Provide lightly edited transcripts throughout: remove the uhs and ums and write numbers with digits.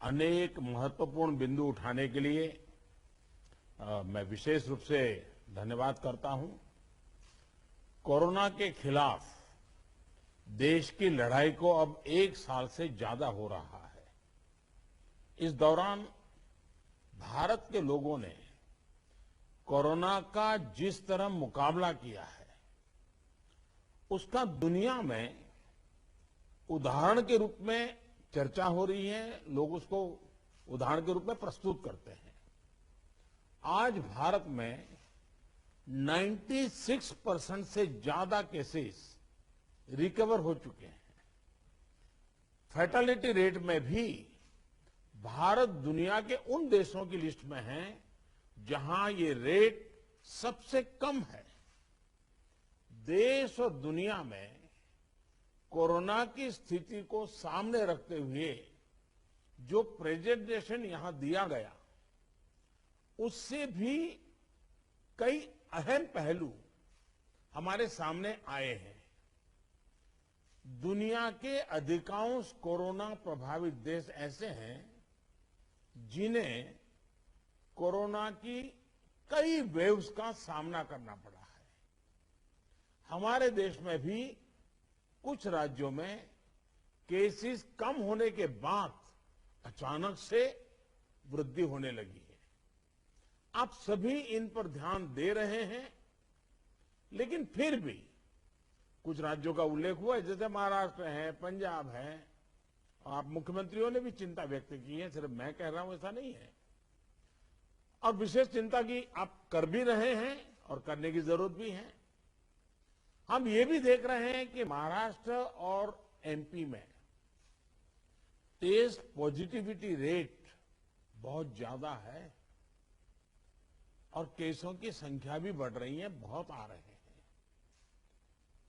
अनेक महत्वपूर्ण बिंदु उठाने के लिए मैं विशेष रूप से धन्यवाद करता हूं। कोरोना के खिलाफ देश की लड़ाई को अब 1 साल से ज्यादा हो रहा है। इस दौरान भारत के लोगों ने कोरोना का जिस तरह मुकाबला किया है, उसका दुनिया में उदाहरण के रूप में चर्चा हो रही है। लोग उसको उदाहरण के रूप में प्रस्तुत करते हैं। आज भारत में 96% से ज्यादा केसेस रिकवर हो चुके हैं। फैटेलिटी रेट में भी भारत दुनिया के उन देशों की लिस्ट में है जहां ये रेट सबसे कम है। देश और दुनिया में कोरोना की स्थिति को सामने रखते हुए जो प्रेजेंटेशन यहां दिया गया, उससे भी कई अहम पहलू हमारे सामने आए हैं। दुनिया के अधिकांश कोरोना प्रभावित देश ऐसे हैं जिन्हें कोरोना की कई वेव्स का सामना करना पड़ा है। हमारे देश में भी कुछ राज्यों में केसेस कम होने के बाद अचानक से वृद्धि होने लगी है। आप सभी इन पर ध्यान दे रहे हैं, लेकिन फिर भी कुछ राज्यों का उल्लेख हुआ है, जैसे महाराष्ट्र है, पंजाब है। आप मुख्यमंत्रियों ने भी चिंता व्यक्त की है, सिर्फ मैं कह रहा हूं ऐसा नहीं है। और विशेष चिंता की आप कर भी रहे हैं और करने की जरूरत भी है। हम ये भी देख रहे हैं कि महाराष्ट्र और एमपी में टेस्ट पॉजिटिविटी रेट बहुत ज्यादा है और केसों की संख्या भी बढ़ रही है, बहुत आ रहे हैं।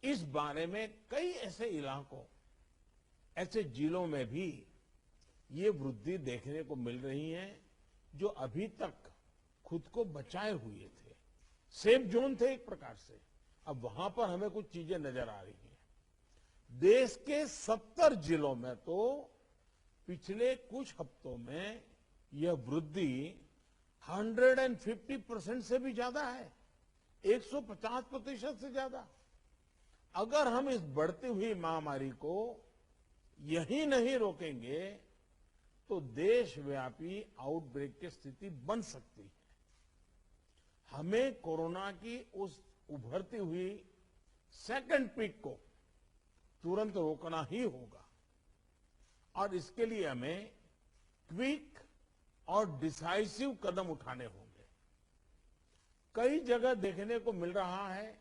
इस बारे में कई ऐसे इलाकों, ऐसे जिलों में भी ये वृद्धि देखने को मिल रही है जो अभी तक खुद को बचाए हुए थे, सेफ जोन थे एक प्रकार से। अब वहां पर हमें कुछ चीजें नजर आ रही हैं। देश के 70 जिलों में तो पिछले कुछ हफ्तों में यह वृद्धि 150% से भी ज्यादा है, 150% से ज्यादा। अगर हम इस बढ़ती हुई महामारी को यही नहीं रोकेंगे तो देशव्यापी आउटब्रेक की स्थिति बन सकती है। हमें कोरोना की उस उभरती हुई सेकंड पीक को तुरंत रोकना ही होगा और इसके लिए हमें क्विक और डिसाइसिव कदम उठाने होंगे। कई जगह देखने को मिल रहा है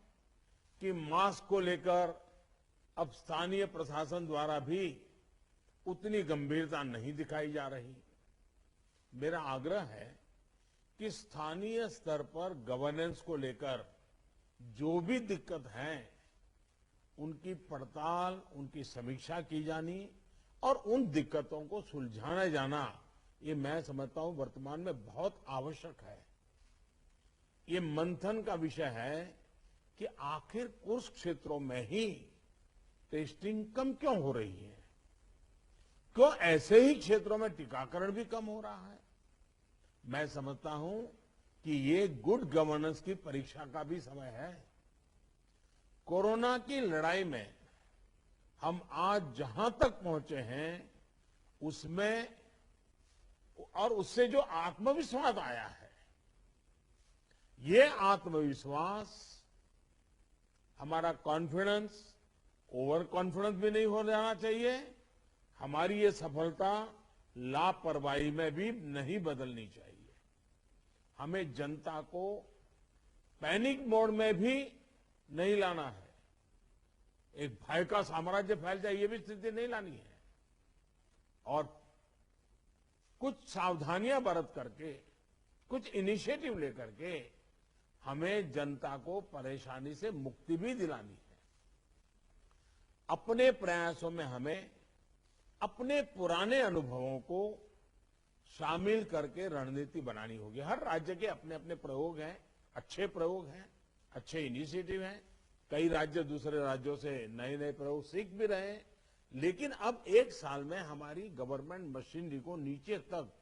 कि मास्क को लेकर अब स्थानीय प्रशासन द्वारा भी उतनी गंभीरता नहीं दिखाई जा रही। मेरा आग्रह है कि स्थानीय स्तर पर गवर्नेंस को लेकर जो भी दिक्कत है, उनकी पड़ताल, उनकी समीक्षा की जानी और उन दिक्कतों को सुलझाया जाना, ये मैं समझता हूं वर्तमान में बहुत आवश्यक है। ये मंथन का विषय है कि आखिर कुछ क्षेत्रों में ही टेस्टिंग कम क्यों हो रही है, क्यों ऐसे ही क्षेत्रों में टीकाकरण भी कम हो रहा है। मैं समझता हूं कि ये गुड गवर्नेंस की परीक्षा का भी समय है। कोरोना की लड़ाई में हम आज जहां तक पहुंचे हैं उसमें और उससे जो आत्मविश्वास आया है, ये आत्मविश्वास, हमारा कॉन्फिडेंस ओवर कॉन्फिडेंस भी नहीं हो जाना चाहिए। हमारी ये सफलता लापरवाही में भी नहीं बदलनी चाहिए। हमें जनता को पैनिक मोड में भी नहीं लाना है। एक भय का साम्राज्य फैल जाए, ये भी स्थिति नहीं लानी है। और कुछ सावधानियां बरत करके, कुछ इनिशिएटिव लेकर के हमें जनता को परेशानी से मुक्ति भी दिलानी है। अपने प्रयासों में हमें अपने पुराने अनुभवों को शामिल करके रणनीति बनानी होगी। हर राज्य के अपने अपने प्रयोग हैं, अच्छे प्रयोग हैं, अच्छे इनिशिएटिव हैं। कई राज्य दूसरे राज्यों से नए नए प्रयोग सीख भी रहे हैं। लेकिन अब एक साल में हमारी गवर्नमेंट मशीनरी को नीचे तक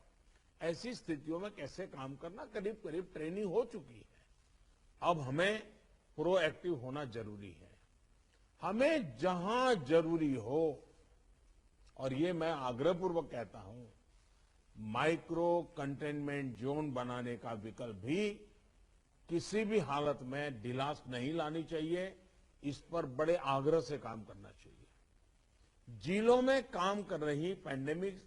ऐसी स्थितियों में कैसे काम करना, करीब करीब ट्रेनिंग हो चुकी है। अब हमें प्रोएक्टिव होना जरूरी है। हमें जहां जरूरी हो, और ये मैं आग्रहपूर्वक कहता हूं, माइक्रो कंटेनमेंट जोन बनाने का विकल्प भी किसी भी हालत में ढिलास नहीं लानी चाहिए। इस पर बड़े आग्रह से काम करना चाहिए। जिलों में काम कर रही पैंडेमिक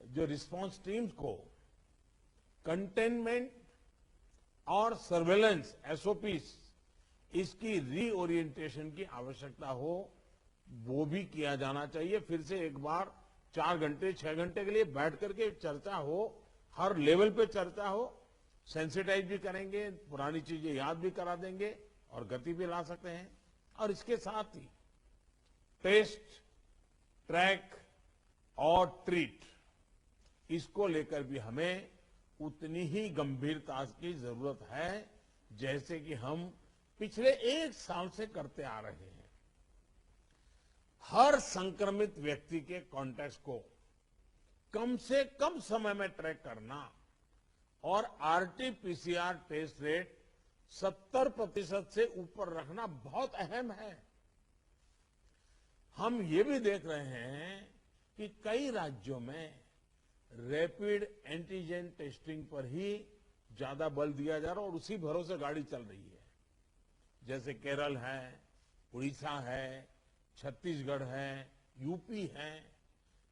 जो रिस्पांस टीम्स को कंटेनमेंट और सर्वेलेंस एसओपीस इसकी रीओरिएंटेशन की आवश्यकता हो, वो भी किया जाना चाहिए। फिर से एक बार 4 घंटे 6 घंटे के लिए बैठ करके चर्चा हो, हर लेवल पे चर्चा हो, सेंसिटाइज भी करेंगे, पुरानी चीजें याद भी करा देंगे और गति भी ला सकते हैं। और इसके साथ ही टेस्ट, ट्रैक और ट्रीट, इसको लेकर भी हमें उतनी ही गंभीरता की जरूरत है जैसे कि हम पिछले 1 साल से करते आ रहे हैं। हर संक्रमित व्यक्ति के कॉन्टैक्ट को कम से कम समय में ट्रैक करना और आरटीपीसीआर टेस्ट रेट 70% से ऊपर रखना बहुत अहम है। हम ये भी देख रहे हैं कि कई राज्यों में रैपिड एंटीजन टेस्टिंग पर ही ज्यादा बल दिया जा रहा है और उसी भरोसे गाड़ी चल रही है। जैसे केरल है, उड़ीसा है, छत्तीसगढ़ है, यूपी है।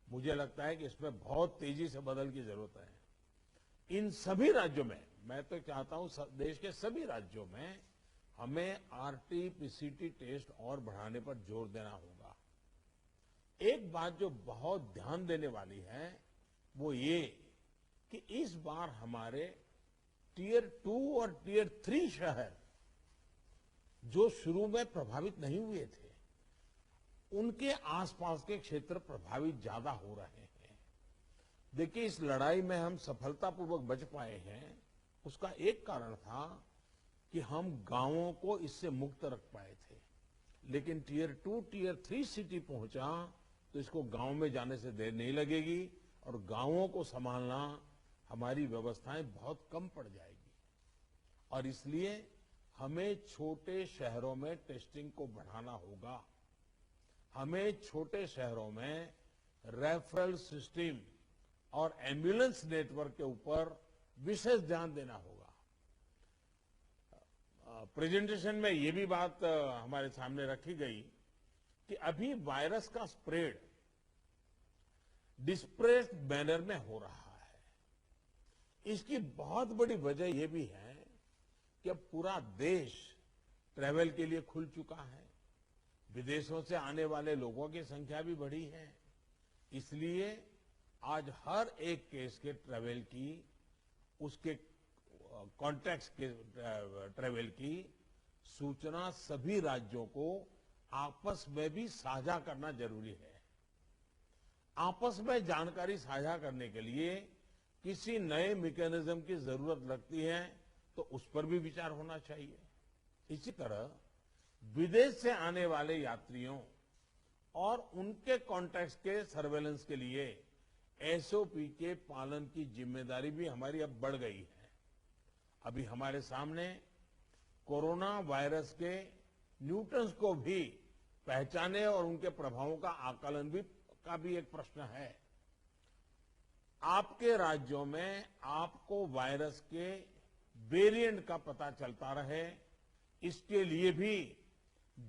मुझे लगता है कि इसमें बहुत तेजी से बदल की जरूरत है। इन सभी राज्यों में, मैं तो चाहता हूं देश के सभी राज्यों में हमें आरटीपीसीटी टेस्ट और बढ़ाने पर जोर देना होगा। एक बात जो बहुत ध्यान देने वाली है वो ये कि इस बार हमारे टियर 2 और टियर 3 शहर जो शुरू में प्रभावित नहीं हुए थे, उनके आसपास के क्षेत्र प्रभावित ज्यादा हो रहे हैं। देखिए, इस लड़ाई में हम सफलतापूर्वक बच पाए हैं, उसका एक कारण था कि हम गांवों को इससे मुक्त रख पाए थे। लेकिन टियर 2, टियर 3 सिटी पहुंचा तो इसको गांव में जाने से देर नहीं लगेगी और गांवों को संभालना हमारी व्यवस्थाएं बहुत कम पड़ जाएगी। और इसलिए हमें छोटे शहरों में टेस्टिंग को बढ़ाना होगा। हमें छोटे शहरों में रेफरल सिस्टम और एम्बुलेंस नेटवर्क के ऊपर विशेष ध्यान देना होगा। प्रेजेंटेशन में ये भी बात हमारे सामने रखी गई कि अभी वायरस का स्प्रेड डिस्प्रेस्ड मैनर में हो रहा है। इसकी बहुत बड़ी वजह यह भी है कि अब पूरा देश ट्रैवल के लिए खुल चुका है। विदेशों से आने वाले लोगों की संख्या भी बढ़ी है। इसलिए आज हर एक केस के ट्रैवल की, उसके कॉन्टैक्ट्स के ट्रैवल की सूचना सभी राज्यों को आपस में भी साझा करना जरूरी है। आपस में जानकारी साझा करने के लिए किसी नए मैकेनिज्म की जरूरत लगती है तो उस पर भी विचार होना चाहिए। इसी तरह विदेश से आने वाले यात्रियों और उनके कॉन्टैक्ट्स के सर्वेलेंस के लिए एसओपी के पालन की जिम्मेदारी भी हमारी अब बढ़ गई है। अभी हमारे सामने कोरोना वायरस के न्यूटन्स को भी पहचाने और उनके प्रभावों का आकलन भी एक प्रश्न है। आपके राज्यों में आपको वायरस के वेरिएंट का पता चलता रहे, इसके लिए भी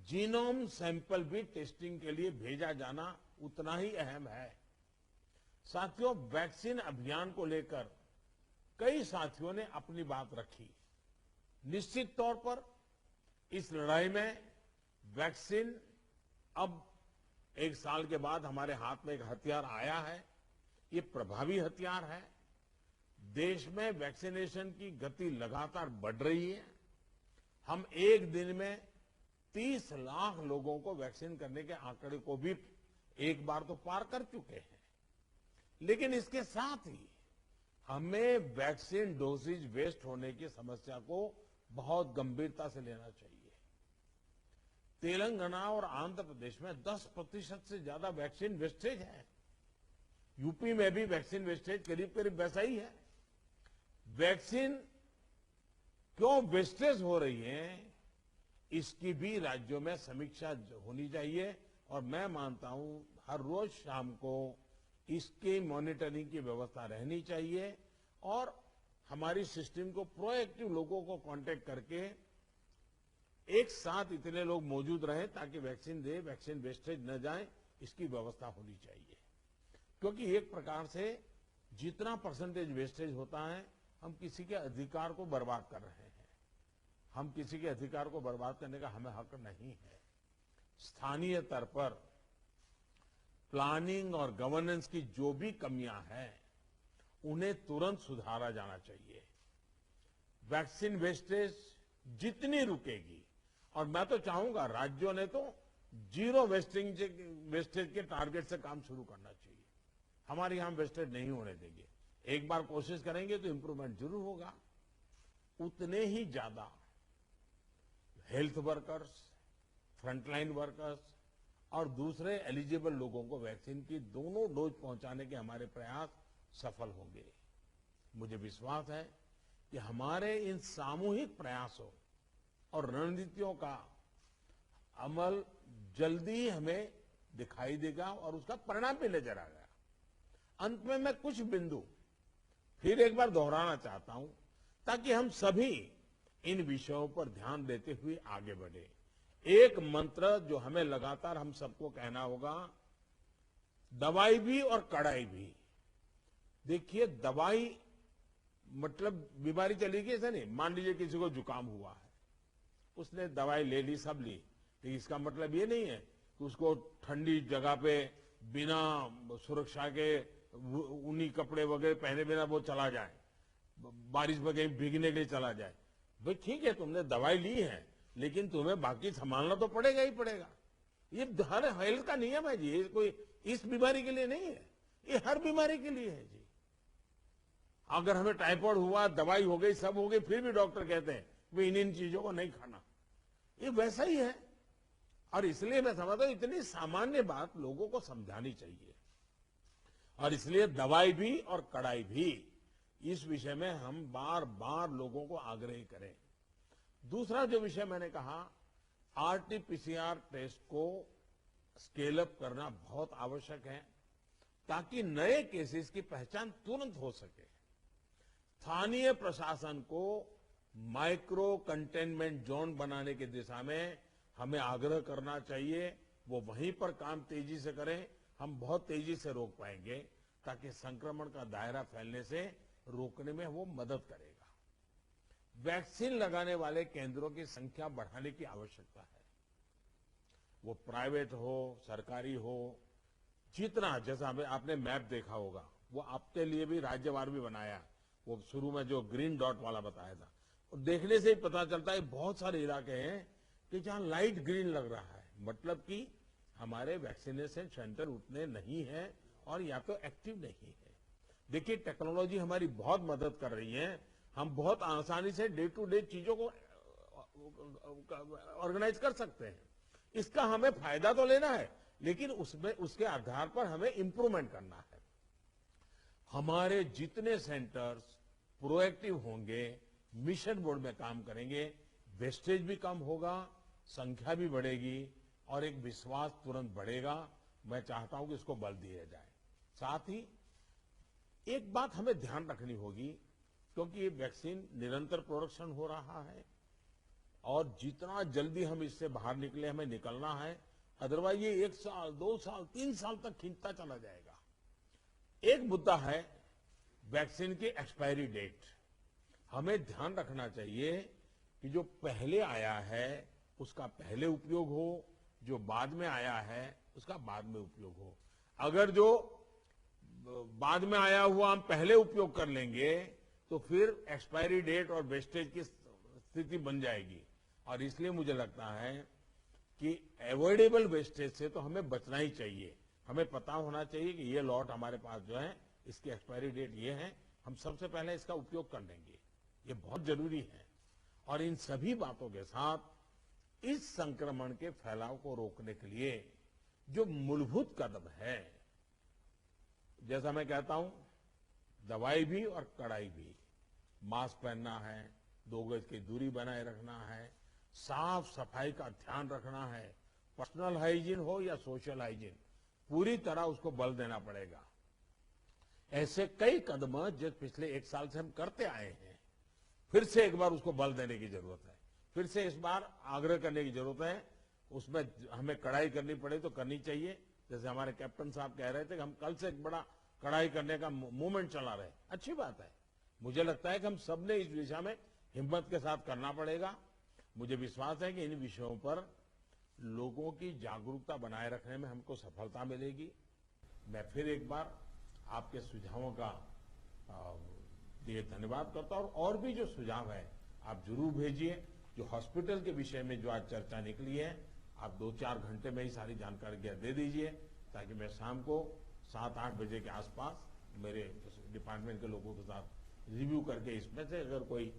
जीनोम सैंपल भी टेस्टिंग के लिए भेजा जाना उतना ही अहम है। साथियों, वैक्सीन अभियान को लेकर कई साथियों ने अपनी बात रखी। निश्चित तौर पर इस लड़ाई में वैक्सीन अब 1 साल के बाद हमारे हाथ में एक हथियार आया है। ये प्रभावी हथियार है। देश में वैक्सीनेशन की गति लगातार बढ़ रही है। हम एक दिन में 30 लाख लोगों को वैक्सीन करने के आंकड़े को भी एक बार तो पार कर चुके हैं। लेकिन इसके साथ ही हमें वैक्सीन डोसेज वेस्ट होने की समस्या को बहुत गंभीरता से लेना चाहिए। तेलंगाना और आंध्र प्रदेश में 10% से ज्यादा वैक्सीन वेस्टेज है। यूपी में भी वैक्सीन वेस्टेज करीब करीब वैसा ही है। वैक्सीन क्यों वेस्टेज हो रही है, इसकी भी राज्यों में समीक्षा होनी चाहिए और मैं मानता हूं हर रोज शाम को इसकी मॉनिटरिंग की व्यवस्था रहनी चाहिए और हमारी सिस्टम को प्रोएक्टिव लोगों को कांटेक्ट करके एक साथ इतने लोग मौजूद रहें ताकि वैक्सीन दे, वैक्सीन वेस्टेज न जाए, इसकी व्यवस्था होनी चाहिए। क्योंकि एक प्रकार से जितना परसेंटेज वेस्टेज होता है, हम किसी के अधिकार को बर्बाद कर रहे हैं। हम किसी के अधिकार को बर्बाद करने का हमें हक नहीं है। स्थानीय स्तर पर प्लानिंग और गवर्नेंस की जो भी कमियां हैं, उन्हें तुरंत सुधारा जाना चाहिए। वैक्सीन वेस्टेज जितनी रुकेगी, और मैं तो चाहूंगा राज्यों ने तो जीरो वेस्टेज के टारगेट से काम शुरू करना चाहिए। हमारे यहां वेस्टेज नहीं होने देंगे। एक बार कोशिश करेंगे तो इंप्रूवमेंट जरूर होगा। उतने ही ज्यादा हेल्थ वर्कर्स, फ्रंटलाइन वर्कर्स और दूसरे एलिजिबल लोगों को वैक्सीन की दोनों डोज पहुंचाने के हमारे प्रयास सफल होंगे। मुझे विश्वास है कि हमारे इन सामूहिक प्रयासों और रणनीतियों का अमल जल्दी ही हमें दिखाई देगा और उसका परिणाम भी नजर आएगा। अंत में मैं कुछ बिंदु फिर एक बार दोहराना चाहता हूं ताकि हम सभी इन विषयों पर ध्यान देते हुए आगे बढ़े। एक मंत्र जो हमें लगातार हम सबको कहना होगा, दवाई भी और कड़ाई भी। देखिए, दवाई मतलब बीमारी चली गई, ऐसा नहीं। मान लीजिए किसी को जुकाम हुआ है, उसने दवाई ले ली, सब ली, लेकिन इसका मतलब ये नहीं है कि उसको ठंडी जगह पे बिना सुरक्षा के ऊनी कपड़े वगैरह पहने बिना वो चला जाए, बारिश में कहीं भीगने के लिए चला जाए। भाई ठीक है, तुमने दवाई ली है, लेकिन तुम्हें बाकी संभालना तो पड़ेगा ही पड़ेगा। ये हर हेल्थ का नियम है जी। ये कोई इस बीमारी के लिए नहीं है, ये हर बीमारी के लिए है जी। अगर हमें टाइफाइड हुआ, दवाई हो गई, सब हो गई, फिर भी डॉक्टर कहते हैं वे इन चीजों को नहीं खाना। ये वैसा ही है। और इसलिए मैं समझता हूं इतनी सामान्य बात लोगों को समझानी चाहिए। और इसलिए दवाई भी और कड़ाई भी, इस विषय में हम बार बार लोगों को आग्रह करें। दूसरा जो विषय मैंने कहा, आरटीपीसीआर टेस्ट को स्केल अप करना बहुत आवश्यक है ताकि नए केसेस की पहचान तुरंत हो सके। स्थानीय प्रशासन को माइक्रो कंटेनमेंट जोन बनाने की दिशा में हमें आग्रह करना चाहिए। वो वहीं पर काम तेजी से करें, हम बहुत तेजी से रोक पाएंगे ताकि संक्रमण का दायरा फैलने से रोकने में वो मदद करेगा। वैक्सीन लगाने वाले केंद्रों की संख्या बढ़ाने की आवश्यकता है। वो प्राइवेट हो, सरकारी हो, जितना, जैसा आपने मैप देखा होगा, वो आपके लिए भी राज्यवार भी बनाया। वो शुरू में जो ग्रीन डॉट वाला बताया था, और देखने से ही पता चलता है बहुत सारे इलाके हैं कि जहां लाइट ग्रीन लग रहा है, मतलब कि हमारे वैक्सीनेशन सेंटर उतने नहीं है और या तो एक्टिव नहीं है। देखिए, टेक्नोलॉजी हमारी बहुत मदद कर रही है। हम बहुत आसानी से डे टू डे चीजों को ऑर्गेनाइज कर सकते हैं। इसका हमें फायदा तो लेना है, लेकिन उसमें उसके आधार पर हमें इंप्रूवमेंट करना है। हमारे जितने सेंटर्स प्रोएक्टिव होंगे, मिशन मोड में काम करेंगे, वेस्टेज भी कम होगा, संख्या भी बढ़ेगी और एक विश्वास तुरंत बढ़ेगा। मैं चाहता हूं कि इसको बल दिया जाए। साथ ही एक बात हमें ध्यान रखनी होगी, क्योंकि ये वैक्सीन निरंतर प्रोडक्शन हो रहा है और जितना जल्दी हम इससे बाहर निकले, हमें निकलना है। अदरवाइज ये 1 साल, 2 साल, 3 साल तक खींचता चला जाएगा। एक मुद्दा है वैक्सीन की एक्सपायरी डेट। हमें ध्यान रखना चाहिए कि जो पहले आया है उसका पहले उपयोग हो, जो बाद में आया है उसका बाद में उपयोग हो। अगर जो बाद में आया हुआ हम पहले उपयोग कर लेंगे तो फिर एक्सपायरी डेट और वेस्टेज की स्थिति बन जाएगी। और इसलिए मुझे लगता है कि अवॉइडेबल वेस्टेज से तो हमें बचना ही चाहिए। हमें पता होना चाहिए कि ये लॉट हमारे पास जो है इसकी एक्सपायरी डेट ये है, हम सबसे पहले इसका उपयोग कर लेंगे। ये बहुत जरूरी है। और इन सभी बातों के साथ इस संक्रमण के फैलाव को रोकने के लिए जो मूलभूत कदम है, जैसा मैं कहता हूं, दवाई भी और कड़ाई भी। मास्क पहनना है, 2 गज की दूरी बनाए रखना है, साफ सफाई का ध्यान रखना है, पर्सनल हाइजीन हो या सोशल हाइजीन, पूरी तरह उसको बल देना पड़ेगा। ऐसे कई कदम जो पिछले 1 साल से हम करते आए हैं, फिर से एक बार उसको बल देने की जरूरत है, फिर से इस बार आग्रह करने की जरूरत है। उसमें हमें कड़ाई करनी पड़े तो करनी चाहिए। जैसे हमारे कैप्टन साहब कह रहे थे कि हम कल से एक बड़ा कड़ाई करने का मूवमेंट चला रहे हैं, अच्छी बात है। मुझे लगता है कि हम सब ने इस दिशा में हिम्मत के साथ करना पड़ेगा। मुझे विश्वास है कि इन विषयों पर लोगों की जागरूकता बनाए रखने में हमको सफलता मिलेगी। मैं फिर एक बार आपके सुझावों का लिए धन्यवाद करता हूं, और भी जो सुझाव है आप जरूर भेजिए। जो हॉस्पिटल के विषय में जो आज चर्चा निकली है, आप 2-4 घंटे में ही सारी जानकारी दे दीजिए, ताकि मैं शाम को 7-8 बजे के आसपास मेरे डिपार्टमेंट के लोगों के साथ रिव्यू करके इसमें से अगर कोई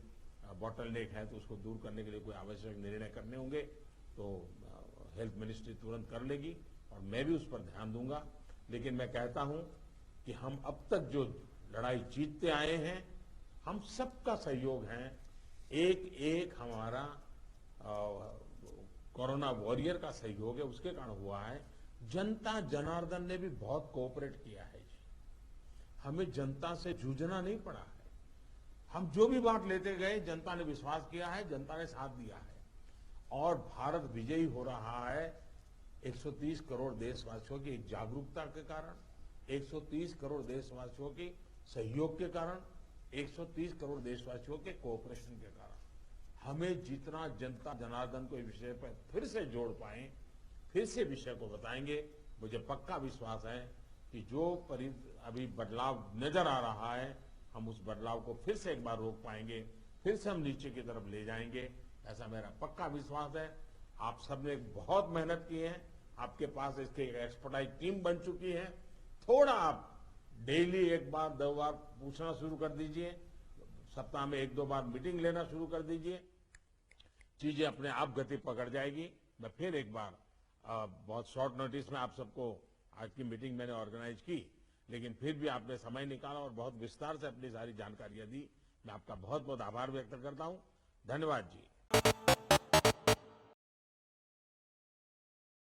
बॉटल नेक है तो उसको दूर करने के लिए कोई आवश्यक निर्णय करने होंगे तो हेल्थ मिनिस्ट्री तुरंत कर लेगी, और मैं भी उस पर ध्यान दूंगा। लेकिन मैं कहता हूं कि हम अब तक जो लड़ाई जीतते आए हैं, हम सबका सहयोग है, एक हमारा कोरोना वॉरियर का सहयोग है, उसके कारण हुआ है। जनता जनार्दन ने भी बहुत कोऑपरेट किया है जी। हमें जनता से जूझना नहीं पड़ा है। हम जो भी बात लेते गए, जनता ने विश्वास किया है, जनता ने साथ दिया है, और भारत विजयी हो रहा है 130 करोड़ देशवासियों की जागरूकता के कारण, 130 करोड़ देशवासियों के सहयोग के कारण, 130 करोड़ देशवासियों के कोऑपरेशन के कारण। हमें जितना जनता जनार्दन को इस विषय पर फिर से जोड़ पाए, फिर से विषय को बताएंगे, मुझे पक्का विश्वास है कि जो अभी बदलाव नजर आ रहा है, हम उस बदलाव को फिर से एक बार रोक पाएंगे, फिर से हम नीचे की तरफ ले जाएंगे, ऐसा मेरा पक्का विश्वास है। आप सबने बहुत मेहनत की है, आपके पास इसकी एक्सपर्टाइज टीम बन चुकी है। थोड़ा आप डेली 1 बार 2 बार पूछना शुरू कर दीजिए, सप्ताह में 1-2 बार मीटिंग लेना शुरू कर दीजिए, चीजें अपने आप गति पकड़ जाएगी। मैं फिर एक बार बहुत शॉर्ट नोटिस में आप सबको आज की मीटिंग मैंने ऑर्गेनाइज की, लेकिन फिर भी आपने समय निकाला और बहुत विस्तार से अपनी सारी जानकारियां दी। मैं आपका बहुत बहुत आभार व्यक्त करता हूं। धन्यवाद जी।